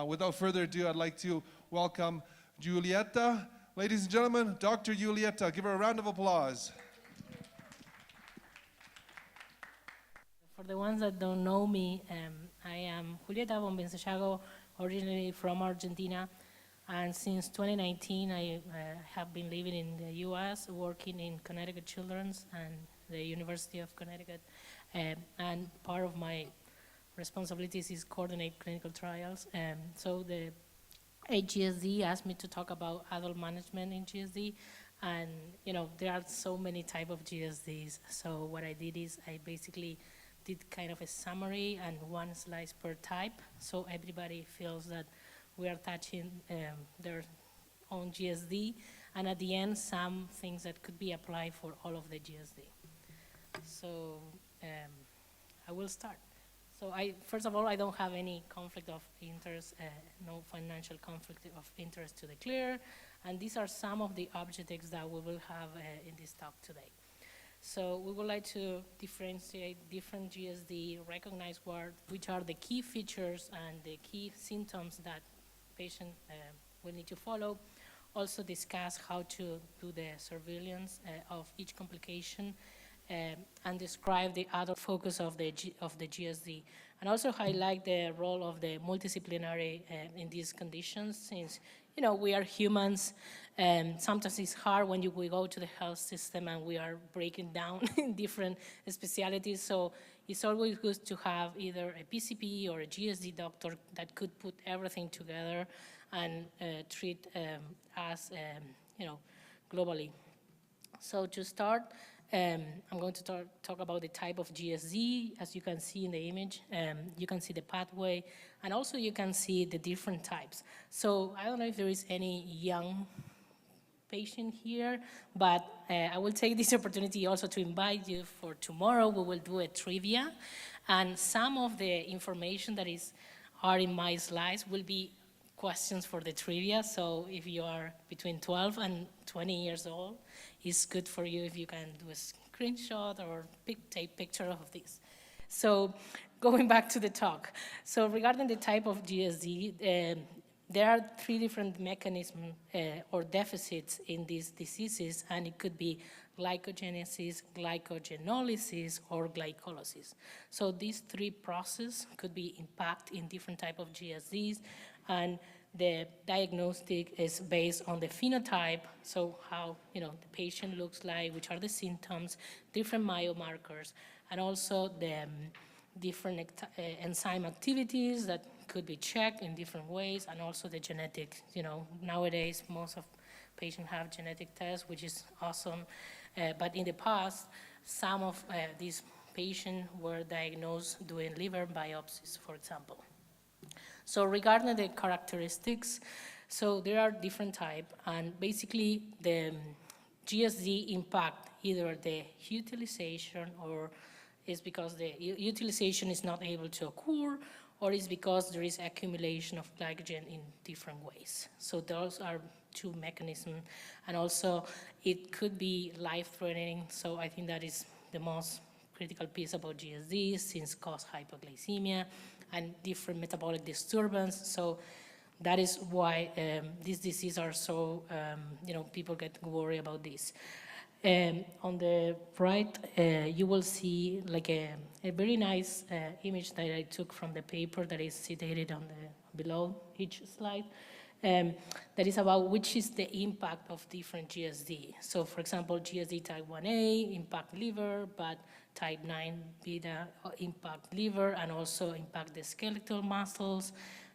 Without further ado, I'd like to welcome Julieta. Ladies and gentlemen, Dr. Julieta. Give her a round of applause. For the ones that don't know me, I am Julieta Bonvin, Sallago, originally from Argentina. And since 2019, I have been living in the US, working in Connecticut Children's and the University of Connecticut. And part of my responsibilities is coordinate clinical trials. So the GSD asked me to talk about adult management in GSD. And there are so many types of GSDs. So what I did is I basically did kind of a summary and one slide per type, so everybody feels that we are touching their own GSD, and at the end, some things that could be applied for all of the GSD. So I will start. So first of all, I don't have any conflict of interest, no financial conflict of interest to declare, and these are some of the objectives that we will have in this talk today. So we would like to differentiate different GSD, recognize which are the key features and the key symptoms that patient will need to follow. Also discuss how to do the surveillance of each complication and describe the adult focus of the GSD. And also highlight the role of the multidisciplinary in these conditions, since we are humans, and sometimes it's hard when we go to the health system and we are breaking down in different specialties. So it's always good to have either a PCP or a GSD doctor that could put everything together and treat us, globally. So to start, I'm going to talk about the type of GSD. As you can see in the image, you can see the pathway, and also you can see the different types. So I don't know if there is any young patient here, but I will take this opportunity also to invite you for tomorrow. We will do a trivia, and some of the information that are in my slides will be questions for the trivia. So if you are between 12 and 20 years old, it's good for you if you can do a screenshot or take picture of this. So going back to the talk. So regarding the type of GSD, there are three different mechanisms or deficits in these diseases, and it could be glycogenesis, glycogenolysis, or glycolysis. So these three processes could be impact in different type of GSDs, and the diagnostic is based on the phenotype, so how the patient looks like, which are the symptoms, different biomarkers, and also the different enzyme activities that could be checked in different ways, and also the genetics. Nowadays most of patients have genetic tests, which is awesome, but in the past, some of these patients were diagnosed doing liver biopsies, for example. So regarding the characteristics, so there are different types, and basically the GSD impact either the utilization, or is because the utilization is not able to occur, or is because there is accumulation of glycogen in different ways. So those are two mechanisms, and also it could be life-threatening, so I think that is the most critical piece about GSD, since cause hypoglycemia and different metabolic disturbance. So that is why these diseases are so, people get worried about this. On the right, you will see like a very nice image that I took from the paper that is cited on below each slide. That is about which is the impact of different GSD. So for example, GSD type 1A impact liver, but type 9 beta impact liver and also impact the skeletal muscles.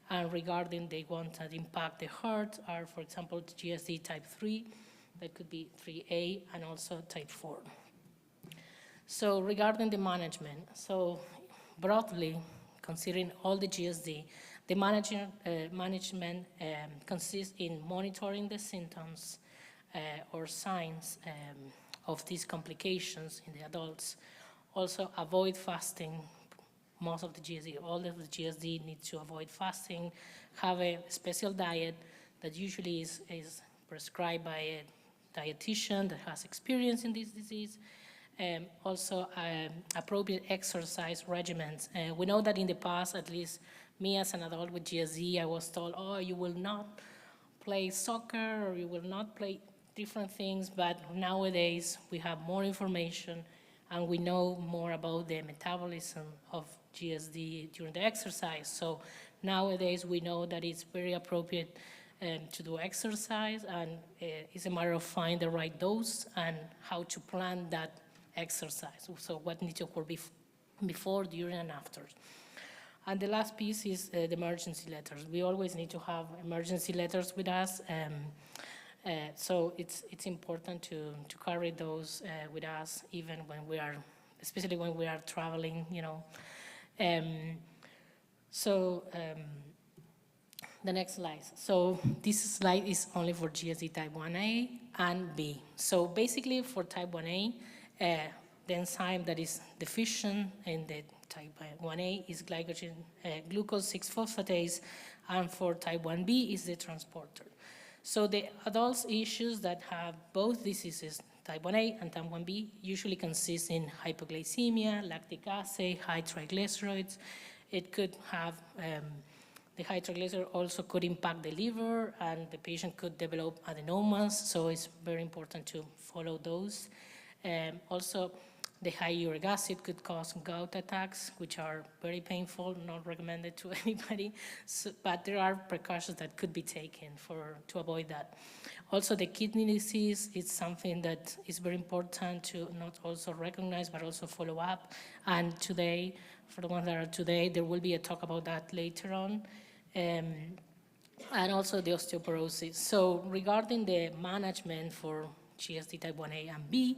And regarding the ones that impact the heart are, for example, GSD type 3, that could be 3A, and also type 4. So regarding the management, so broadly, considering all the GSD, the management consists in monitoring the symptoms or signs of these complications in the adults. Also avoid fasting. Most of the GSD, all of the GSD need to avoid fasting, have a special diet that usually is prescribed by a dietitian that has experience in this disease. Also appropriate exercise regimens. We know that in the past, at least me as an adult with GSD, I was told, oh, you will not play soccer or you will not play different things, but nowadays we have more information and we know more about the metabolism of GSD during the exercise. So nowadays we know that it's very appropriate to do exercise, and it's a matter of finding the right dose and how to plan that exercise. So what needs to occur before, during, and after. And the last piece is the emergency letters. We always need to have emergency letters with us. So it's important to carry those with us, even when we are, especially when we are traveling, you know. The next slide. So this slide is only for GSD type 1A and B. So basically for type 1A, the enzyme that is deficient in the type 1A is glucose 6-phosphatase, and for type 1B is the transporter. So the adults issues that have both diseases, type 1A and type 1B, usually consist in hypoglycemia, lactic acid, high triglycerides. It could have, the high triglyceride also could impact the liver, and the patient could develop adenomas, so it's very important to follow those. Also, the high uric acid could cause gout attacks, which are very painful, not recommended to anybody, but there are precautions that could be taken to avoid that. Also, the kidney disease is something that is very important to not also recognize, but also follow up. And today, for the ones that are today, there will be a talk about that later on. And also the osteoporosis. So regarding the management for GSD type 1A and B,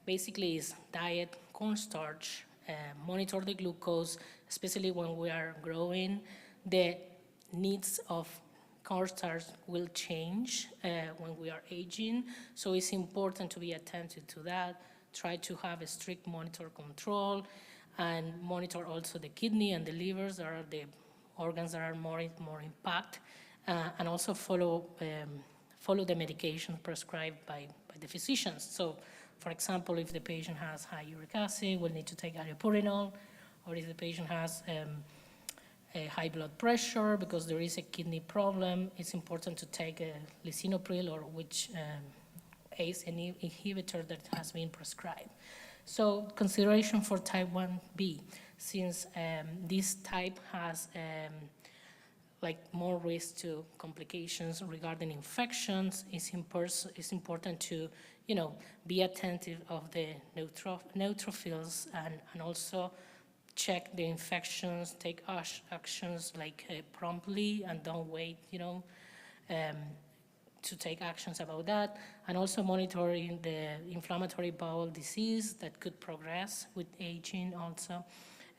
basically is diet, cornstarch, monitor the glucose, especially when we are growing. The needs of cornstarch will change when we are aging, so it's important to be attentive to that. Try to have a strict monitor control, and monitor also the kidney and the livers, that are the organs that are more impact, and also follow the medication prescribed by the physicians. So, for example, if the patient has high uric acid, we'll need to take allopurinol, or if the patient has a high blood pressure because there is a kidney problem, it's important to take a lisinopril, or which ACE inhibitor that has been prescribed. So consideration for type 1B, since this type has like more risk to complications regarding infections, it's important to, you know, be attentive of the neutrophils, and also check the infections, take actions like promptly, and don't wait, you know, to take actions about that, and also monitoring the inflammatory bowel disease that could progress with aging also.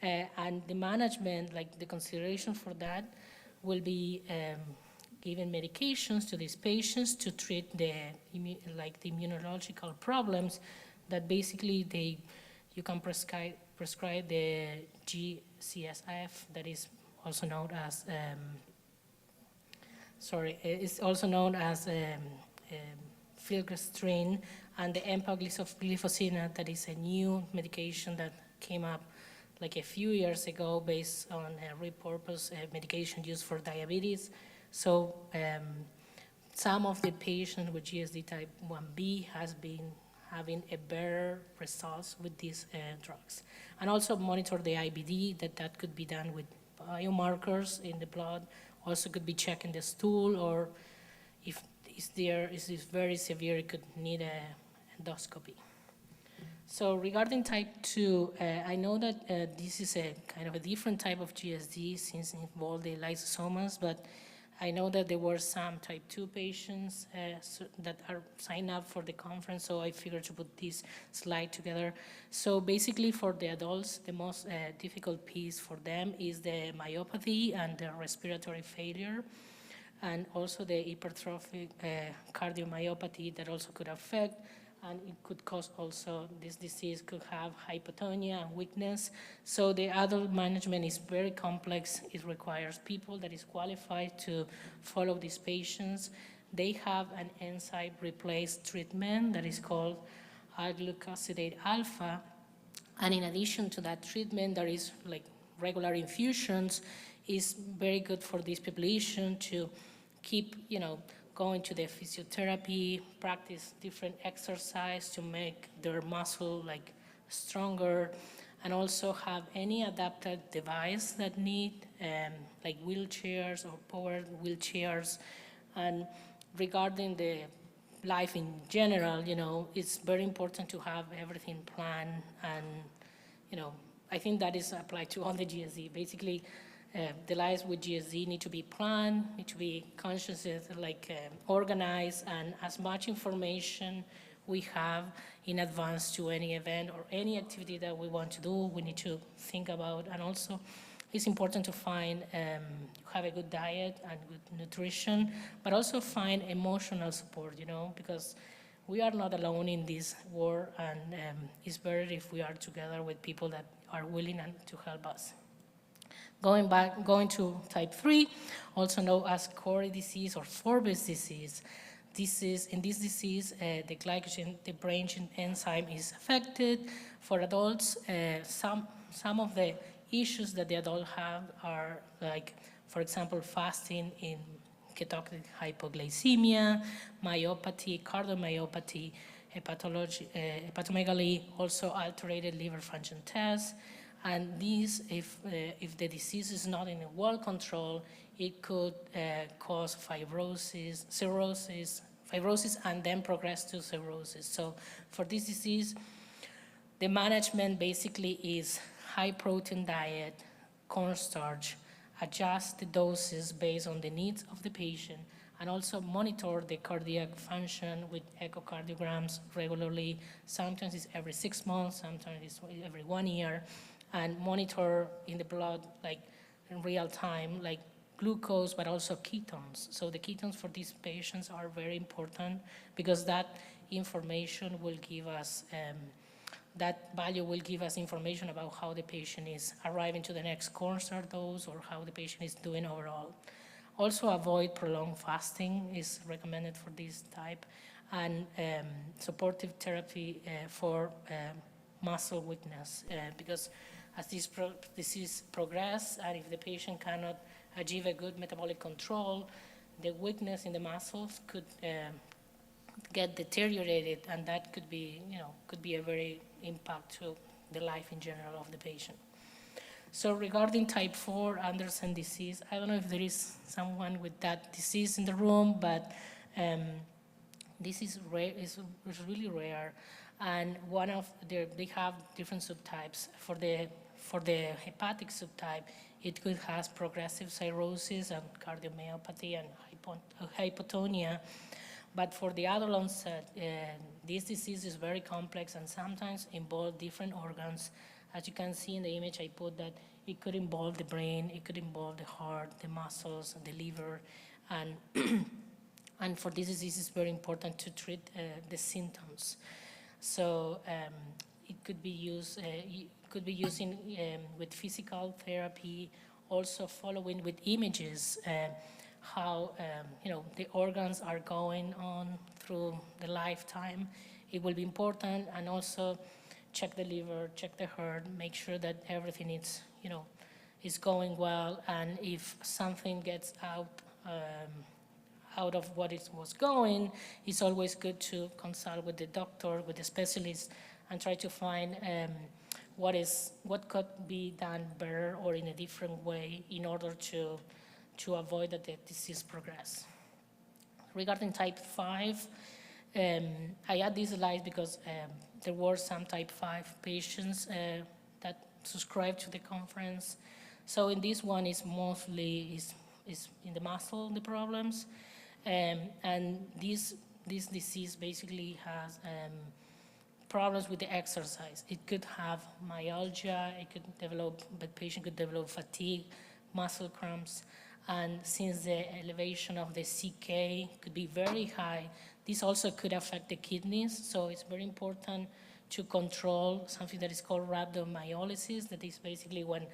And the management, like the consideration for that, will be giving medications to these patients to treat the immunological problems that basically you can prescribe the GCSF, that is also known as it's also known as filgrastim, and the empagliflozin, that is a new medication that came up like a few years ago based on a repurposed medication used for diabetes. So some of the patients with GSD type 1B has been having a better results with these drugs. And also monitor the IBD, that could be done with biomarkers in the blood, also could be checking the stool, or if is very severe, it could need a endoscopy. So regarding type 2, I know that this is a kind of a different type of GSD since it involved the lysosomes, but I know that there were some type 2 patients that are signed up for the conference, so I figured to put this slide together. So basically for the adults, the most difficult piece for them is the myopathy and the respiratory failure, and also the hypertrophic cardiomyopathy that also could affect, and it could cause also, this disease could have hypotonia and weakness. So the adult management is very complex. It requires people that is qualified to follow these patients. They have an enzyme replace treatment that is called glucosidase alpha. And in addition to that treatment, there is like regular infusions is very good for this population to keep, going to the physiotherapy, practice different exercise to make their muscle like stronger, and also have any adapted device that need, like wheelchairs or powered wheelchairs. And regarding the life in general, it's very important to have everything planned. And, I think that is applied to all the GSD. Basically, the lives with GSD need to be planned, need to be conscious, organized, and as much information we have in advance to any event or any activity that we want to do, we need to think about. And also, it's important to find, have a good diet and good nutrition, but also find emotional support, because we are not alone in this war, and it's better if we are together with people that are willing to help us. Going to type 3, also known as Cori disease or Forbes disease. In this disease, the glycogen, the brain enzyme is affected. For adults, some of the issues that the adult have are like, for example, fasting in ketogenic hypoglycemia, myopathy, cardiomyopathy, hepatomegaly, also alterated liver function tests. And these, if the disease is not in well control, it could cause fibrosis, and then progress to cirrhosis. So for this disease, the management basically is high protein diet, cornstarch, adjust the doses based on the needs of the patient, and also monitor the cardiac function with echocardiograms regularly. Sometimes it's every 6 months, sometimes it's every 1 year, and monitor in the blood, like in real time, like glucose, but also ketones. So the ketones for these patients are very important because that information will give us, that value will give us information about how the patient is arriving to the next cornstarch dose or how the patient is doing overall. Also avoid prolonged fasting is recommended for this type, and supportive therapy for muscle weakness, because as this disease progresses, and if the patient cannot achieve a good metabolic control, the weakness in the muscles could get deteriorated, and that could be a very impact to the life in general of the patient. So regarding type 4 Anderson disease, I don't know if there is someone with that disease in the room, but this is rare, is really rare, and they have different subtypes. For the hepatic subtype, it could have progressive cirrhosis and cardiomyopathy and hypotonia. But for the adult onset, this disease is very complex and sometimes involve different organs. As you can see in the image I put, that it could involve the brain, it could involve the heart, the muscles, the liver, and and for this disease it's very important to treat the symptoms. So it could be used with physical therapy, also following with images how the organs are going on through the lifetime. It will be important, and also check the liver, check the heart, make sure that everything is going well, and if something gets out of what it was going, it's always good to consult with the doctor, with the specialist, and try to find what could be done better or in a different way in order to avoid that the disease progress. Regarding type 5, I add this slide because there were some type 5 patients that subscribed to the conference. So in this one, it's mostly is in the muscle, the problems. And this disease basically has problems with the exercise. It could have myalgia, the patient could develop fatigue, muscle cramps, and since the elevation of the CK could be very high, this also could affect the kidneys, so it's very important to control something that is called rhabdomyolysis, that is basically when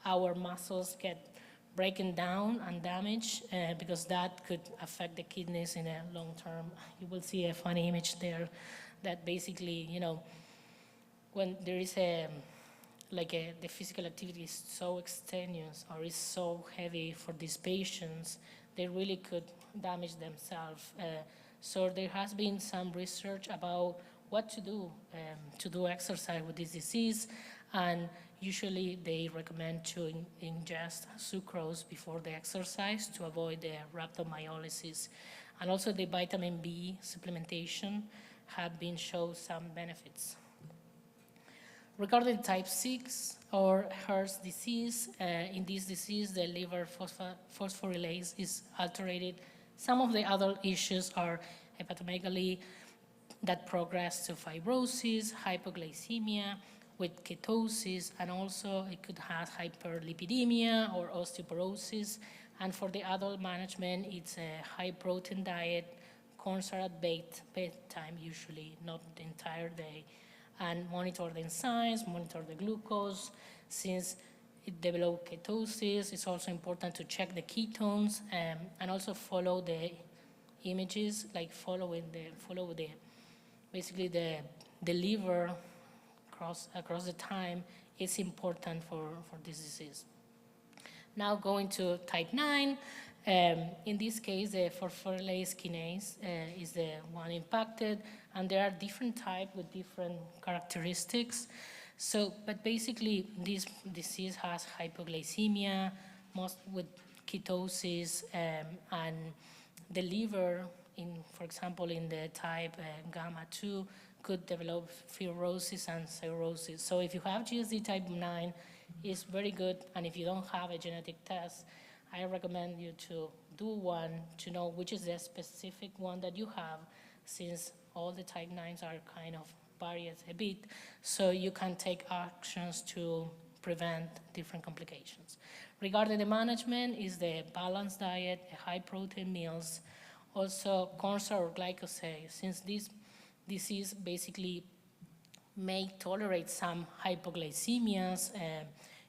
our muscles get breaking down and damaged, because that could affect the kidneys in a long term. You will see a funny image there that basically, when there is the physical activity is so extenuous or is so heavy for these patients, they really could damage themselves. So there has been some research about what to do exercise with this disease, and usually they recommend to ingest sucrose before the exercise to avoid the rhabdomyolysis. And also the vitamin B supplementation have been shown some benefits. Regarding type 6 or HERS disease, in this disease, the liver phosphorylase is alterated. Some of the other issues are hepatomegaly that progress to fibrosis, hypoglycemia with ketosis, and also it could have hyperlipidemia or osteoporosis. And for the adult management, it's a high protein diet, corn syrup bedtime usually, not the entire day, and monitor the enzymes, monitor the glucose. Since it develops ketosis, it's also important to check the ketones, and also follow the images, like follow basically the liver across the time. It's important for this disease. Now going to type 9, in this case, the phosphorylase kinase is the one impacted, and there are different types with different characteristics. So, but basically, this disease has hypoglycemia, most with ketosis, and the liver, for example, in the type gamma 2, could develop fibrosis and cirrhosis. So if you have GSD type 9, it's very good, and if you don't have a genetic test, I recommend you to do one to know which is the specific one that you have, since all the type 9s are kind of varied a bit, so you can take actions to prevent different complications. Regarding the management, is the balanced diet, high protein meals, also corn syrup or glycosate, since this disease basically may tolerate some hypoglycemias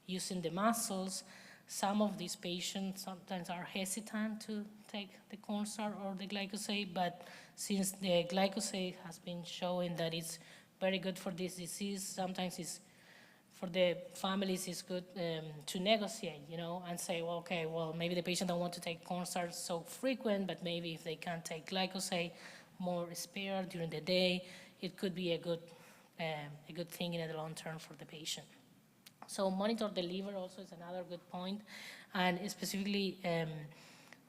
using the muscles. Some of these patients sometimes are hesitant to take the corn syrup or the glycosate, but since the glycosate has been showing that it's very good for this disease, sometimes it's, for the families, it's good to negotiate, and say, well, okay, well, maybe the patient don't want to take corn syrup so frequent, but maybe if they can take glycosate more spared during the day, it could be a good thing in the long term for the patient. So monitor the liver also is another good point, and specifically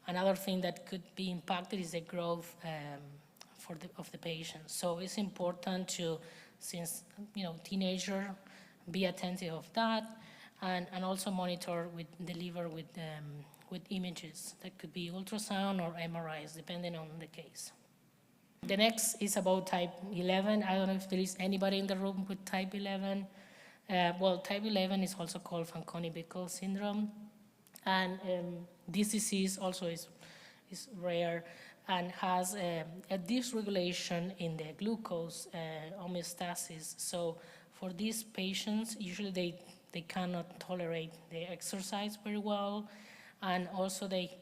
another thing that could be impacted is the growth of the patient. So it's important to, since teenager, be attentive of that, and also monitor with the liver with images that could be ultrasound or MRIs, depending on the case. The next is about type 11. I don't know if there is anybody in the room with type 11. Well, type 11 is also called Fanconi-Bickel syndrome, and this disease also is rare and has a dysregulation in the glucose homeostasis. So for these patients, usually they cannot tolerate the exercise very well, and also they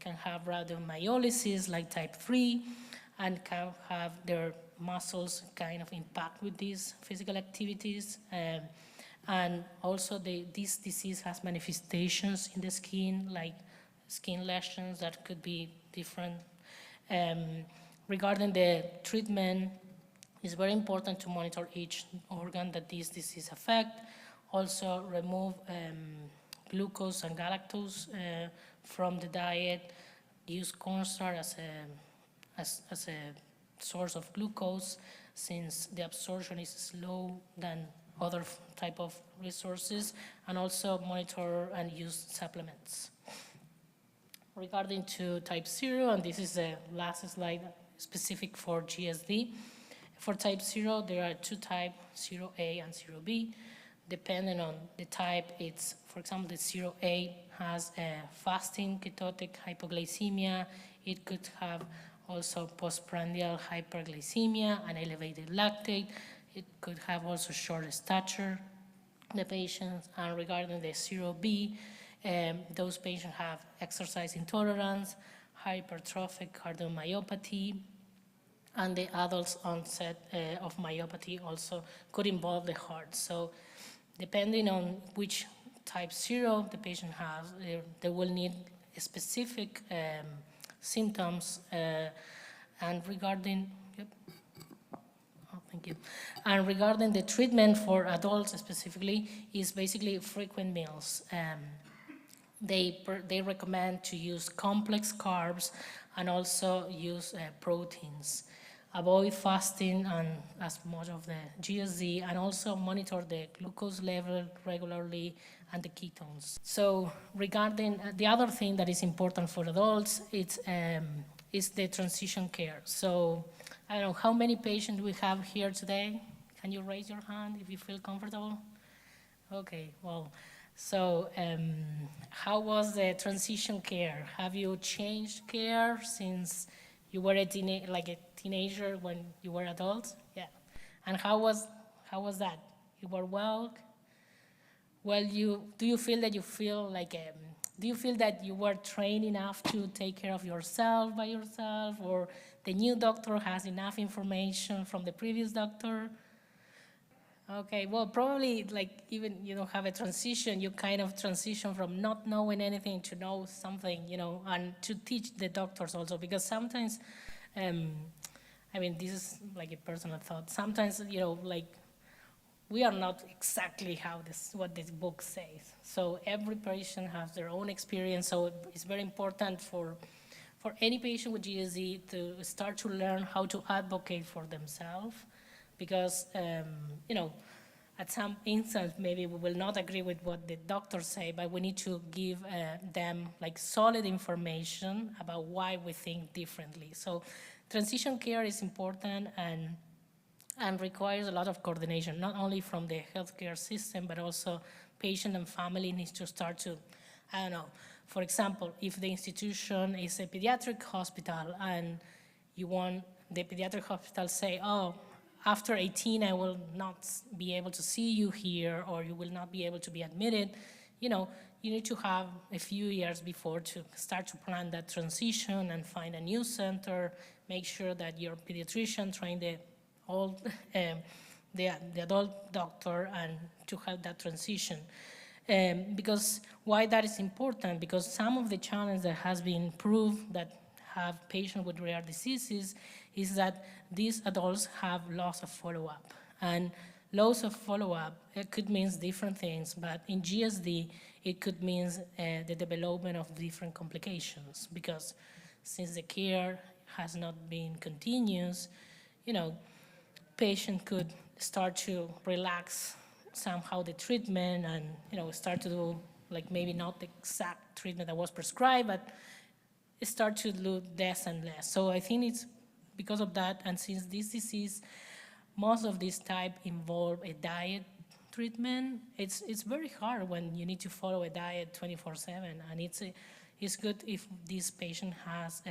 can have rhabdomyolysis like type 3, and can have their muscles kind of impact with these physical activities. And also this disease has manifestations in the skin, like skin lesions that could be different. Regarding the treatment, it's very important to monitor each organ that this disease affects. Also remove glucose and galactose from the diet. Use corn syrup as a source of glucose, since the absorption is slow than other type of resources, and also monitor and use supplements. Regarding to type 0, and this is the last slide specific for GSD. For type 0, there are two types, 0A and 0B. Depending on the type, it's, for example, the 0A has a fasting ketotic hypoglycemia. It could have also postprandial hyperglycemia and elevated lactate. It could have also short stature, the patients. And regarding the 0B, those patients have exercise intolerance, hypertrophic cardiomyopathy, and the adult's onset of myopathy also could involve the heart. So depending on which type 0 the patient has, they will need specific symptoms and regarding, yep. Oh, thank you. And regarding the treatment for adults specifically is basically frequent meals. They recommend to use complex carbs and also use proteins. Avoid fasting and as much of the GSD, and also monitor the glucose level regularly and the ketones. So regarding the other thing that is important for adults, is the transition care. So I don't know, how many patients we have here today? Can you raise your hand if you feel comfortable? Okay, well, so how was the transition care? Have you changed care since you were a teenager when you were adult? Yeah. And how was that? You were well? Well, do you feel that do you feel that you were trained enough to take care of yourself by yourself, or the new doctor has enough information from the previous doctor? Okay, well, probably even you don't have a transition, you kind of transition from not knowing anything to know something, and to teach the doctors also, because sometimes, this is like a personal thought. Sometimes, we are not exactly what this book says. So every patient has their own experience. So it's very important for any patient with GSD to start to learn how to advocate for themselves, because at some instance maybe we will not agree with what the doctors say, but we need to give them solid information about why we think differently. So transition care is important and requires a lot of coordination, not only from the healthcare system, but also patient and family needs to start to, I don't know, for example, if the institution is a pediatric hospital and you want the pediatric hospital say, oh, after 18, I will not be able to see you here, or you will not be able to be admitted, you need to have a few years before to start to plan that transition and find a new center, make sure that your pediatrician trained the adult doctor, and to help that transition. Because why that is important? Because some of the challenges that has been proved that have patients with rare diseases is that these adults have loss of follow-up. And loss of follow-up, it could mean different things, but in GSD, it could mean the development of different complications, because since the care has not been continuous, patient could start to relax somehow the treatment and start to do maybe not the exact treatment that was prescribed, but start to do less and less. So I think it's because of that, and since this disease, most of this type involve a diet treatment, it's very hard when you need to follow a diet 24/7, and it's good if this patient has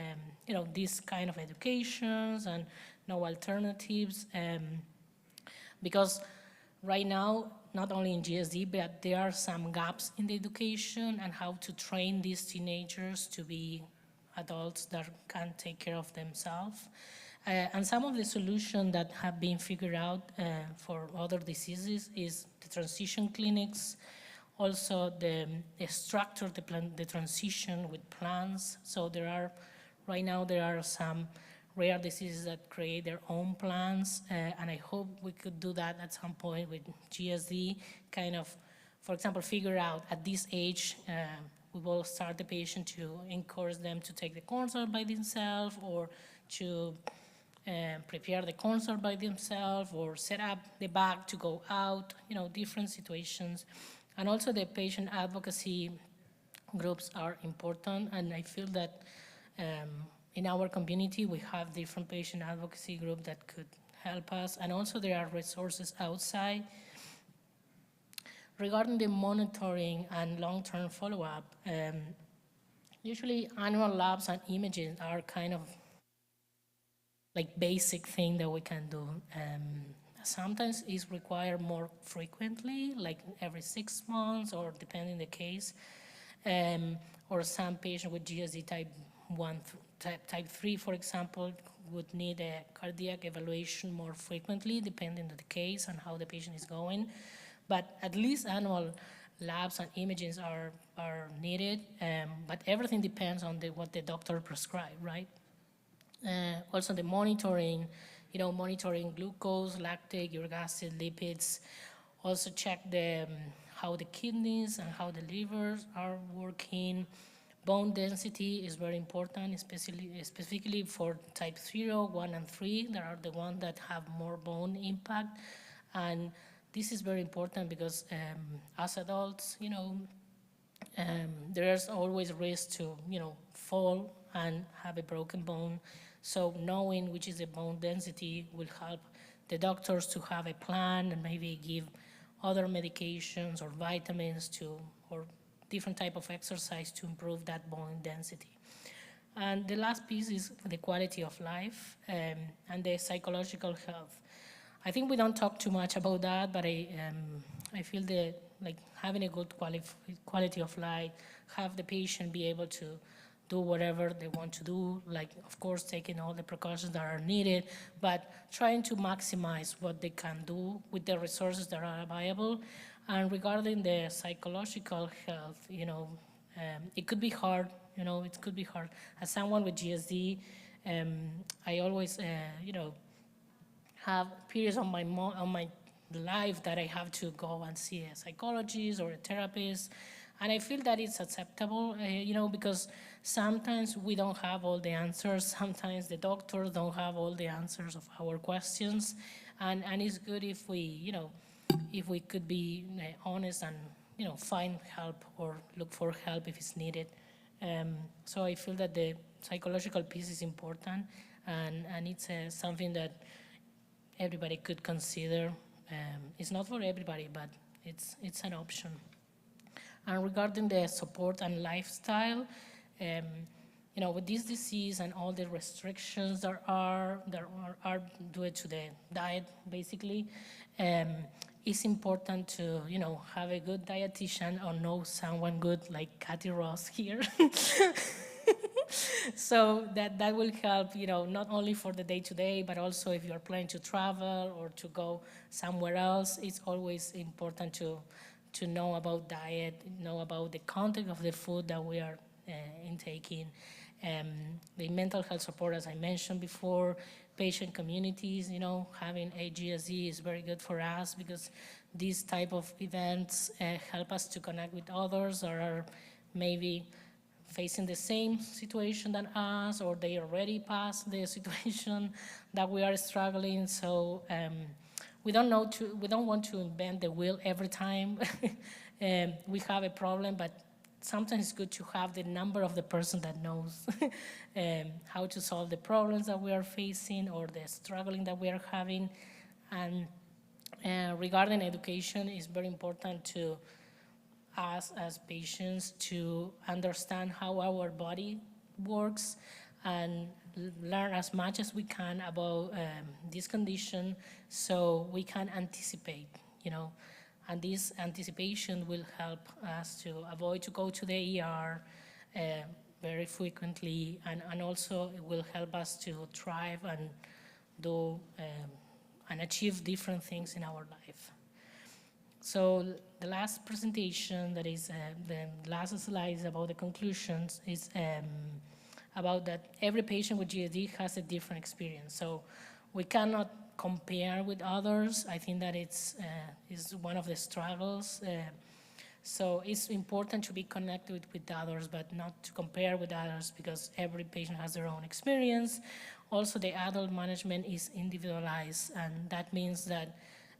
this kind of educations and no alternatives, because right now, not only in GSD, but there are some gaps in the education and how to train these teenagers to be adults that can take care of themselves. And some of the solutions that have been figured out for other diseases is the transition clinics, also the structure, the transition with plans. So right now there are some rare diseases that create their own plans, and I hope we could do that at some point with GSD, kind of, for example, figure out at this age, we will start the patient to encourage them to take the consult by themselves, or to prepare the consult by themselves, or set up the bag to go out, different situations. And also the patient advocacy groups are important, and I feel that in our community we have different patient advocacy groups that could help us, and also there are resources outside. Regarding the monitoring and long-term follow-up, usually annual labs and imaging are kind of basic thing that we can do. Sometimes it's required more frequently, like every 6 months, or depending the case. Or some patient with GSD type 1, type 3, for example, would need a cardiac evaluation more frequently, depending on the case and how the patient is going. But at least annual labs and imagings are needed, but everything depends on what the doctor prescribed, right? Also the monitoring, monitoring glucose, lactate, uric acid, lipids. Also check how the kidneys and how the livers are working. Bone density is very important, specifically for type 0, 1, and 3. They are the ones that have more bone impact. And this is very important because as adults, there's always risk to, fall and have a broken bone. So knowing which is the bone density will help the doctors to have a plan and maybe give other medications or vitamins or different type of exercise to improve that bone density. And the last piece is the quality of life and the psychological health. I think we don't talk too much about that, but I feel that like having a good quality of life, have the patient be able to do whatever they want to do, like of course taking all the precautions that are needed, but trying to maximize what they can do with the resources that are available. And regarding the psychological health, it could be hard, it could be hard. As someone with GSD, I always, have periods on my life that I have to go and see a psychologist or a therapist, and I feel that it's acceptable, because sometimes we don't have all the answers. Sometimes the doctors don't have all the answers of our questions, and it's good if we could be honest and find help or look for help if it's needed. So I feel that the psychological piece is important, and it's something that everybody could consider. It's not for everybody, but it's an option. And regarding the support and lifestyle, with this disease and all the restrictions there are due to the diet, basically, it's important to, have a good dietitian or know someone good like Kathy Ross here. So that will help, not only for the day-to-day, but also if you're planning to travel or to go somewhere else. It's always important to know about diet, know about the content of the food that we are intaking. The mental health support, as I mentioned before, patient communities, having a GSD is very good for us because these type of events help us to connect with others or are maybe facing the same situation than us, or they already passed the situation that we are struggling. So we don't want to invent the wheel every time we have a problem, but sometimes it's good to have the number of the person that knows how to solve the problems that we are facing or the struggling that we are having. And regarding education, it's very important to us as patients to understand how our body works and learn as much as we can about this condition so we can anticipate, and this anticipation will help us to avoid to go to the ER very frequently, and also it will help us to thrive and do and achieve different things in our life. So the last presentation, that is the last slide about the conclusions, is about that every patient with GSD has a different experience. So we cannot compare with others. I think that it's is one of the struggles. So it's important to be connected with others, but not to compare with others because every patient has their own experience. Also, the adult management is individualized, and that means that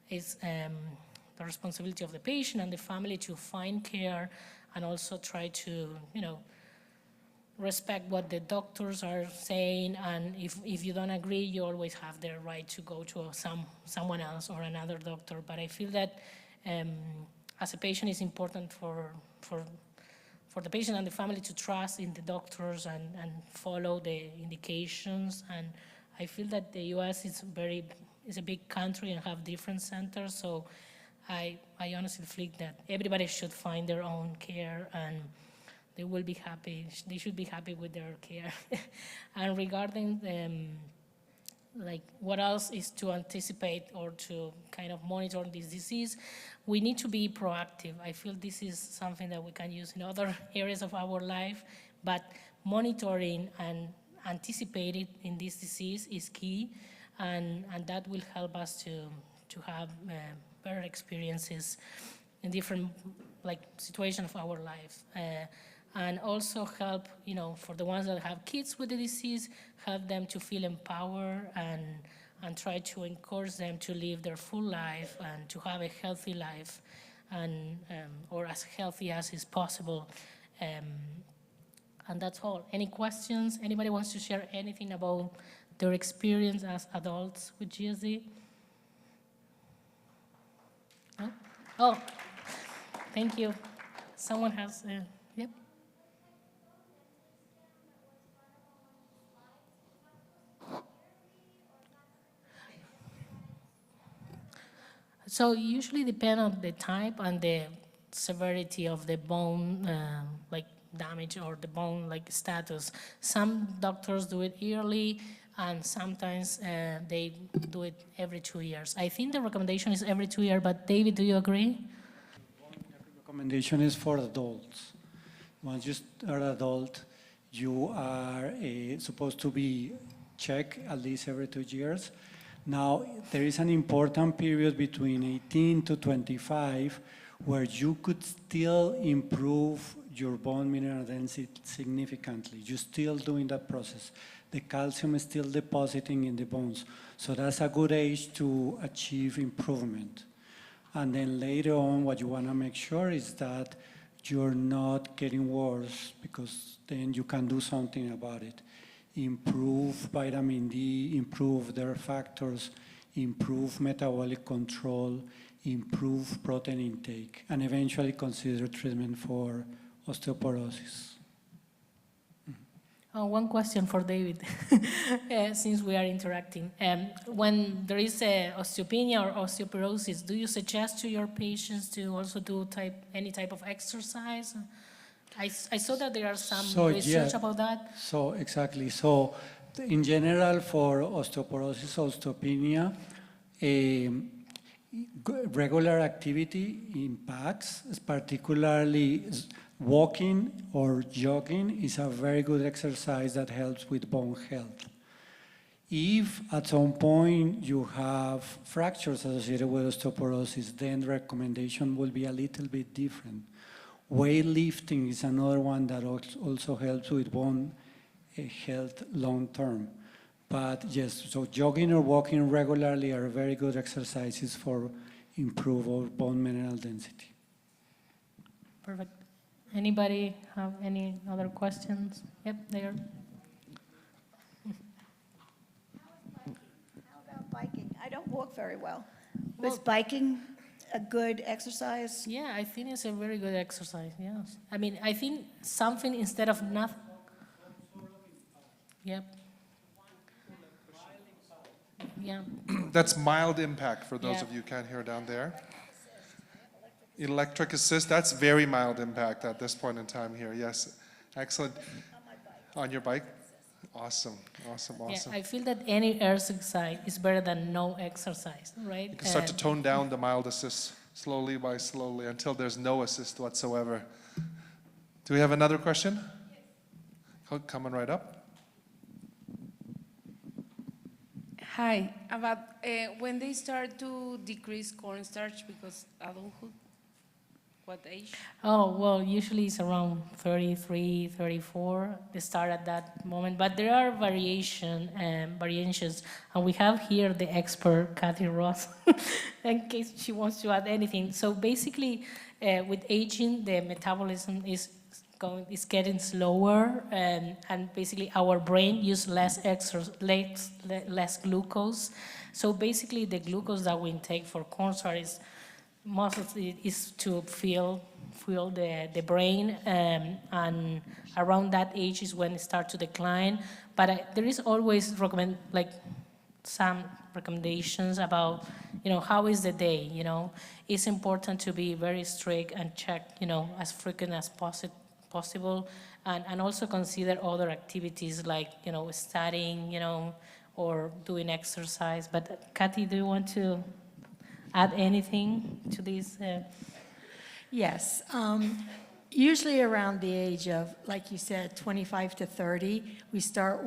it's the responsibility of the patient and the family to find care and also try to, respect what the doctors are saying. And if you don't agree, you always have the right to go to someone else or another doctor. But I feel that as a patient, it's important for the patient and the family to trust in the doctors and follow the indications. And I feel that the US is a big country and have different centers. So I honestly think that everybody should find their own care and they will be happy. They should be happy with their care. And regarding like what else is to anticipate or to kind of monitor this disease, we need to be proactive. I feel this is something that we can use in other areas of our life, but monitoring and anticipating in this disease is key, and that will help us to have better experiences in different like situations of our life. And also help, for the ones that have kids with the disease, help them to feel empowered and try to encourage them to live their full life and to have a healthy life, and or as healthy as is possible. And that's all. Any questions? Anybody wants to share anything about their experience as adults with GSD? No? Oh, thank you. Someone has, yep. So usually depend on the type and the severity of the bone, like damage, or the bone like status. Some doctors do it yearly, and sometimes they do it every 2 years. I think the recommendation is every 2 years, but David, do you agree? Recommendation is for adults. Once you are adult, you are supposed to be checked at least every 2 years. Now, there is an important period between 18 to 25 where you could still improve your bone mineral density significantly. You're still doing that process. The calcium is still depositing in the bones. So that's a good age to achieve improvement. And then later on, what you want to make sure is that you're not getting worse, because then you can do something about it. Improve vitamin D, improve their factors, improve metabolic control, improve protein intake, and eventually consider treatment for osteoporosis. One question for David, since we are interacting. When there is osteopenia or osteoporosis, do you suggest to your patients to also do any type of exercise? I saw that there are some research about that. So exactly. So in general, for osteoporosis, osteopenia, regular activity impacts, particularly walking or jogging is a very good exercise that helps with bone health. If at some point you have fractures associated with osteoporosis, then the recommendation will be a little bit different. Weightlifting is another one that also helps with bone health long term. But yes, so jogging or walking regularly are very good exercises for improved bone mineral density. Perfect. Anybody have any other questions? Yep, there. How about biking? I don't walk very well. Is biking a good exercise? Yeah, I think it's a very good exercise, yes. I mean, I think something instead of nothing. Yep. Yeah. That's mild impact for those Yeah. of you who can't hear down there. Electric assist, that's very mild impact at this point in time here, yes. Excellent. On your bike? Awesome, awesome, awesome. Yeah, I feel that any exercise is better than no exercise, right? You can start to tone down the mild assist slowly by slowly until there's no assist whatsoever. Do we have another question? Coming right up. Hi, about when they start to decrease cornstarch because adulthood, what age? Oh, well, usually it's around 33, 34. They start at that moment, but there are variations, and we have here the expert, Kathy Ross, in case she wants to add anything. So basically, with aging, the metabolism is getting slower, and basically our brain uses less glucose. So basically, the glucose that we intake for cornstarch is most of it is to fuel the brain, and around that age is when it starts to decline. But there is always some recommendations about, how is the day, It's important to be very strict and check, as frequent as possible, and also consider other activities like, studying, or doing exercise. But Kathy, do you want to add anything to this? Yes. Usually around the age of, like you said, 25 to 30, we start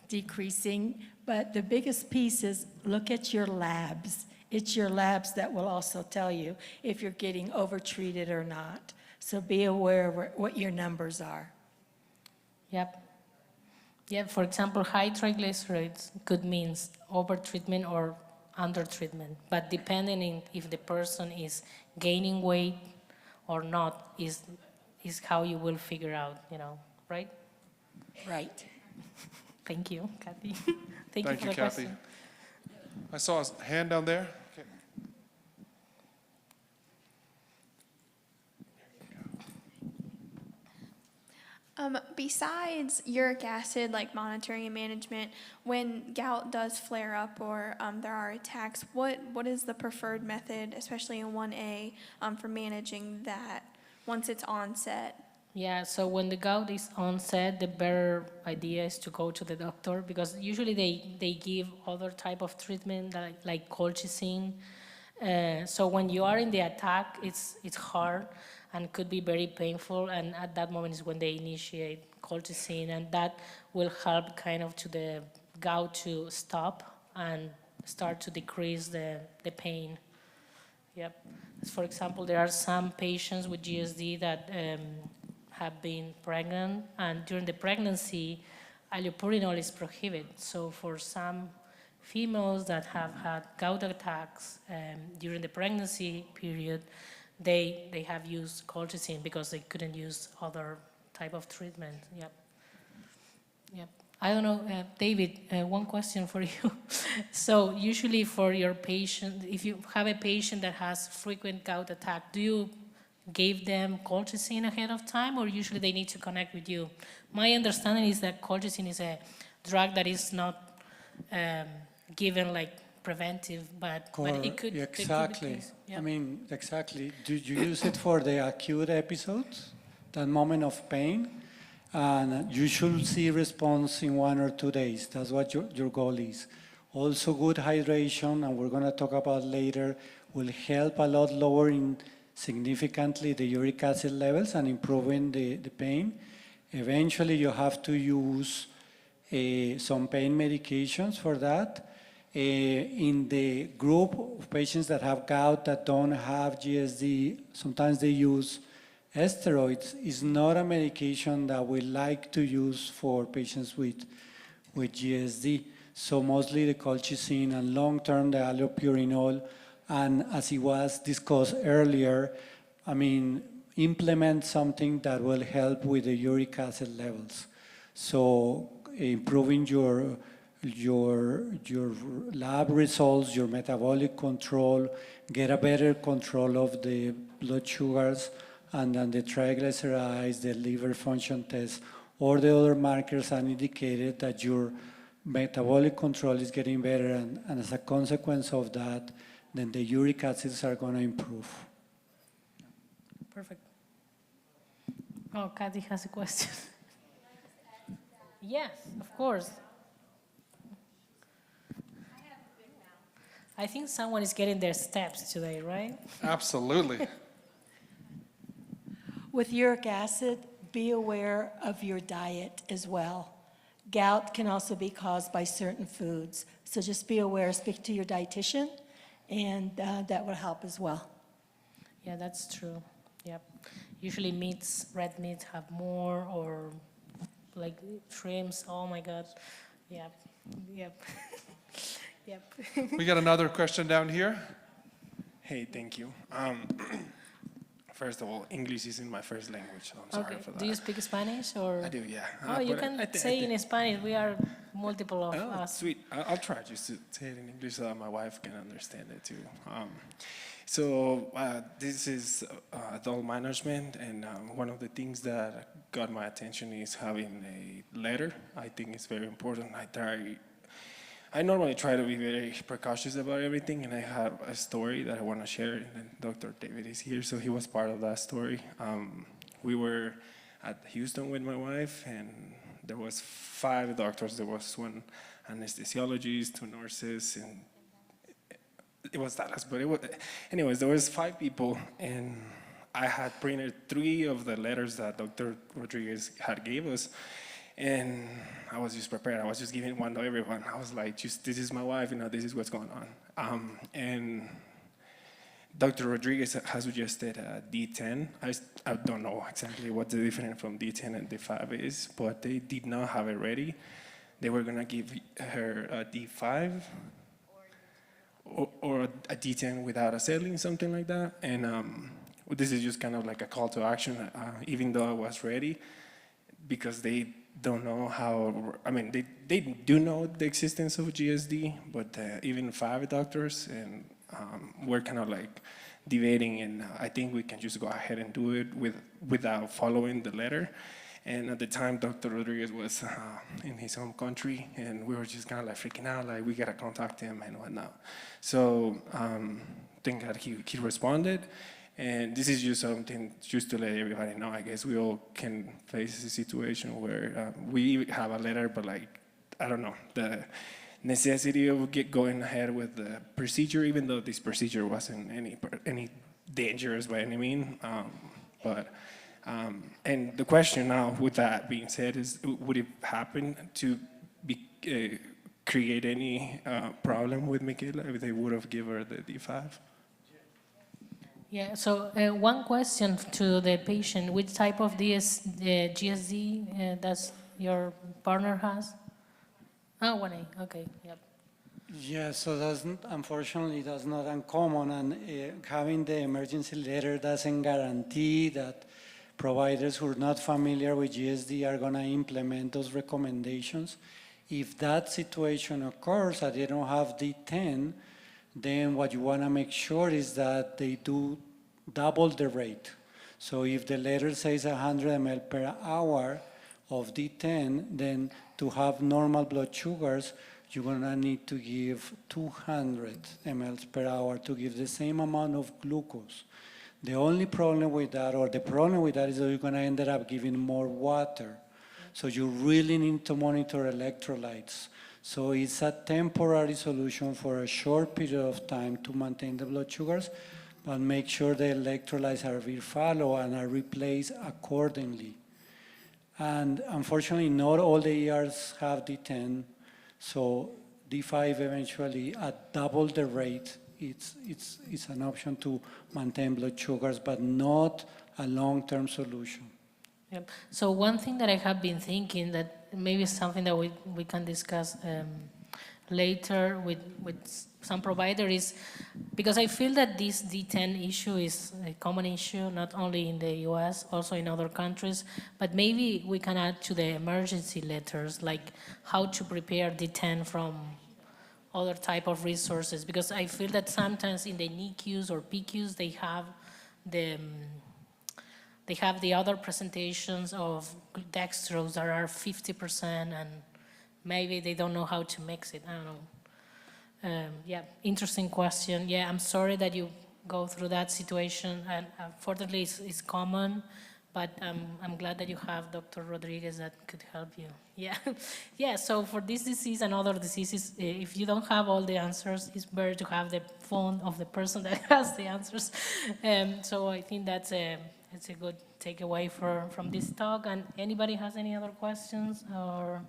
decreasing. But the biggest piece is look at your labs. It's your labs that will also tell you if you're getting overtreated or not. So be aware of what your numbers are. Yep. Yeah, for example, high triglycerides could mean overtreatment or undertreatment, but depending on if the person is gaining weight or not is how you will figure out, right? Right. Thank you, Kathy. Thank you Thank for you, the Kathy. question. I saw a hand down there. Okay. Besides uric acid, like monitoring and management, when gout does flare up or there are attacks, what is the preferred method, especially in 1A, for managing that once it's onset? Yeah, so when the gout is onset, the better idea is to go to the doctor because usually they give other type of treatment like colchicine. So when you are in the attack, it's hard and could be very painful, and at that moment is when they initiate colchicine, and that will help kind of to the gout to stop and start to decrease the pain. Yep. For example, there are some patients with GSD that have been pregnant, and during the pregnancy, allopurinol is prohibited. So for some females that have had gout attacks during the pregnancy period, they have used colchicine because they couldn't use other type of treatment. Yep. Yep. I don't know, David, one question for you. So usually for your patient, if you have a patient that has frequent gout attack, do you give them colchicine ahead of time, or usually they need to connect with you? My understanding is that colchicine is a drug that is not given like preventive, but it could. Exactly. It could be I mean, exactly. Do you use it for the acute episodes, that moment of pain? And you should see response in 1 or 2 days. That's what your goal is. Also, good hydration, and we're going to talk about later, will help a lot lowering significantly the uric acid levels and improving the pain. Eventually, you have to use some pain medications for that. In the group of patients that have gout that don't have GSD, sometimes they use steroids. Is not a medication that we like to use for patients with GSD. So mostly the colchicine and long-term the allopurinol, and as it was discussed earlier, I mean, implement something that will help with the uric acid levels. So improving your lab results, your metabolic control, get a better control of the blood sugars, and then the triglycerides, the liver function test, or the other markers are indicated that your metabolic control is getting better, and as a consequence of that, then the uric acids are going to improve. Perfect. Oh, Kathy has a question. Yes, of course. I think someone is getting their steps today, right? Absolutely. With uric acid, be aware of your diet as well. Gout can also be caused by certain foods. So just be aware, speak to your dietitian, and that will help as well. Yeah, that's true. Yep. Usually meats, red meats have more, or like shrimps. Oh my God. Yep. Yep. Yep. We got another question down here. Hey, thank you. First of all, English isn't my first language, so I'm sorry Okay. for that. Do you speak Spanish or? I do, yeah. Oh, you But can say in Spanish. We are multiple of Oh, us. sweet. I'll try just to say it in English so that my wife can understand it too. So this is adult management, and one of the things that got my attention is having a letter. I think it's very important. I normally try to be very precautious about everything, and I have a story that I want to share, and Dr. David is here, so he was part of that story. We were at Houston with my wife, and there was 5 doctors. There was 1 anesthesiologist, 2 nurses, and it was Dallas. But anyways, there was 5 people, and I had printed 3 of the letters that Dr. Rodriguez had gave us, and I was just prepared. I was just giving one to everyone. I was like, this is my wife, this is what's going on. And Dr. Rodriguez has suggested D10. I don't know exactly what the difference from D10 and D5 is, but they did not have it ready. They were gonna give her a D5 or a D10 without a saline, something like that. And this is just kind of like a call to action, even though I was ready, because they don't know how, they do know the existence of GSD, but even 5 doctors, and we're kind of like debating, and I think we can just go ahead and do it without following the letter. And at the time, Dr. Rodriguez was in his home country, and we were just kind of like freaking out, like we gotta contact him and whatnot. So thank God he responded. And this is just something just to let everybody know. I guess we all can face a situation where we have a letter, but like, I don't know, the necessity of going ahead with the procedure, even though this procedure wasn't any dangerous by any means. And the question now, with that being said, is would it happen to create any problem with Michaela if they would have given her the D5? Yeah, so one question to the patient, which type of GSD does your partner has? Oh, 1A, okay, yep. Yeah, so unfortunately, that's not uncommon, and having the emergency letter doesn't guarantee that providers who are not familiar with GSD are going to implement those recommendations. If that situation occurs and they don't have D10, then what you want to make sure is that they do double the rate. So if the letter says 100 ml per hour of D10, then to have normal blood sugars, you're going to need to give 200 ml per hour to give the same amount of glucose. The only problem with that, or the problem with that, is that you're going to end up giving more water. So you really need to monitor electrolytes. So it's a temporary solution for a short period of time to maintain the blood sugars, but make sure the electrolytes are followed and are replaced accordingly. And unfortunately, not all the ERs have D10, so D5 eventually at double the rate, it's an option to maintain blood sugars, but not a long-term solution. Yep. So one thing that I have been thinking that maybe is something that we can discuss later with some provider is, because I feel that this D10 issue is a common issue, not only in the US, also in other countries, but maybe we can add to the emergency letters, like how to prepare D10 from other type of resources, because I feel that sometimes in the NICUs or PICUs, they have the other presentations of dextrose that are 50%, and maybe they don't know how to mix it. I don't know. Yeah, interesting question. Yeah, I'm sorry that you go through that situation, and unfortunately it's common, but I'm glad that you have Dr. Rodriguez that could help you. Yeah, yeah. So for this disease and other diseases, if you don't have all the answers, it's better to have the phone of the person that has the answers. So I think that's it's a good takeaway from this talk. And anybody has any other questions, or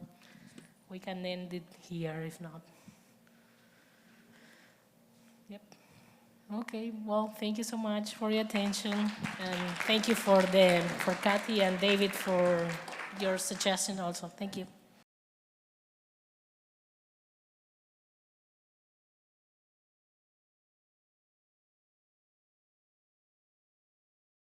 we can end it here if not. Yep. Okay. Well, thank you so much for your attention, and thank you for Kathy and David for your suggestion also. Thank you.